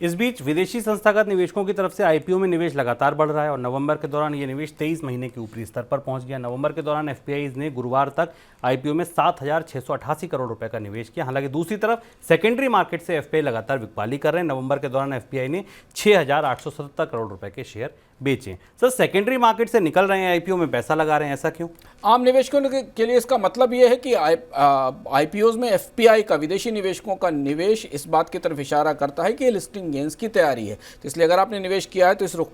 इस बीच विदेशी संस्थागत निवेशकों की तरफ से आईपीओ में निवेश लगातार बढ़ रहा है और नवंबर के दौरान ये निवेश 23 महीने के ऊपरी स्तर पर पहुंच गया। नवंबर के दौरान एफपीआईज ने गुरुवार तक आईपीओ में 7,688 करोड़ रुपए का निवेश किया। हालांकि दूसरी तरफ सेकेंडरी मार्केट से एफपीआई लगातार बिकवाली कर रहे हैं। नवंबर के दौरान एफपीआई ने 6,877 करोड़ रुपए के शेयर बेचे। सर, सेकेंडरी मार्केट से निकल रहे हैं, आईपीओ में पैसा लगा रहे हैं, ऐसा क्यों? आम निवेशकों के लिए इसका मतलब यह है कि आईपीओज में एफपीआई का, विदेशी निवेशकों का निवेश इस बात की तरफ इशारा करता है कि लिस्टिंग गेन्स की तैयारी है। तो इसलिए अगर आपने निवेश किया है तो इस रुख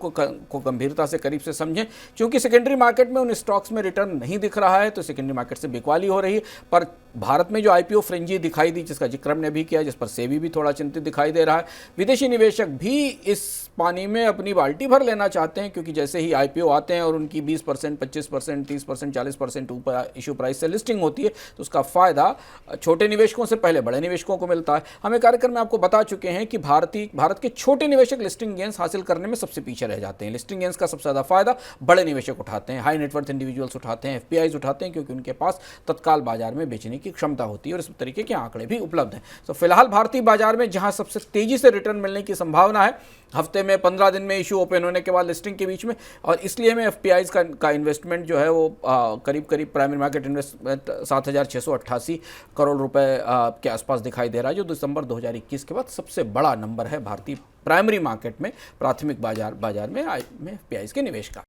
को गंभीरता से करीब से समझें, क्योंकि सेकेंडरी मार्केट में उन स्टॉक्स में रिटर्न नहीं दिख रहा है तो सेकेंडरी मार्केट से बिकवाली हो रही है। पर भारत में जो आईपीओ फ्रेंजी दिखाई दी, जिसका जिक्र हमने भी किया, जिस पर सेबी भी थोड़ा चिंतित दिखाई दे रहा है, विदेशी निवेशक भी इस पानी में अपनी बाल्टी भर लेना चाहते हैं, क्योंकि जैसे ही आईपीओ आते हैं और उनकी 20%, 25%, 30%, 40% ऊपर इशू प्राइस से लिस्टिंग होती है तो उसका फायदा छोटे निवेशकों से पहले बड़े निवेशकों को मिलता है। हमें कार्यक्रम में आपको बता चुके हैं कि भारत के छोटे निवेशक लिस्टिंग गेन्स हासिल करने में सबसे पीछे रह जाते हैं। लिस्टिंग गेन्स का सबसे ज़्यादा फायदा बड़े निवेशक उठाते हैं, हाई नेटवर्थ इंडिविजुअल्स उठाते हैं, एफपीआईज उठाते हैं, क्योंकि उनके पास तत्काल बाजार में बेचने की क्षमता होती है और इस तरीके के आंकड़े भी उपलब्ध हैं। तो फिलहाल भारतीय बाजार में जहां सबसे तेजी से रिटर्न मिलने की संभावना है, हफ्ते में 15 दिन में इशू ओपन होने के बाद लिस्टिंग के बीच में, और इसलिए हमें एफपीआईज का इन्वेस्टमेंट जो है वो करीब प्राइमरी मार्केट इन्वेस्टमेंट 7,688 करोड़ रुपए के आसपास दिखाई दे रहा है, जो दिसंबर 2021 के बाद सबसे बड़ा नंबर है भारतीय प्राइमरी मार्केट में, प्राथमिक बाजार में एफपीआईज के निवेश का।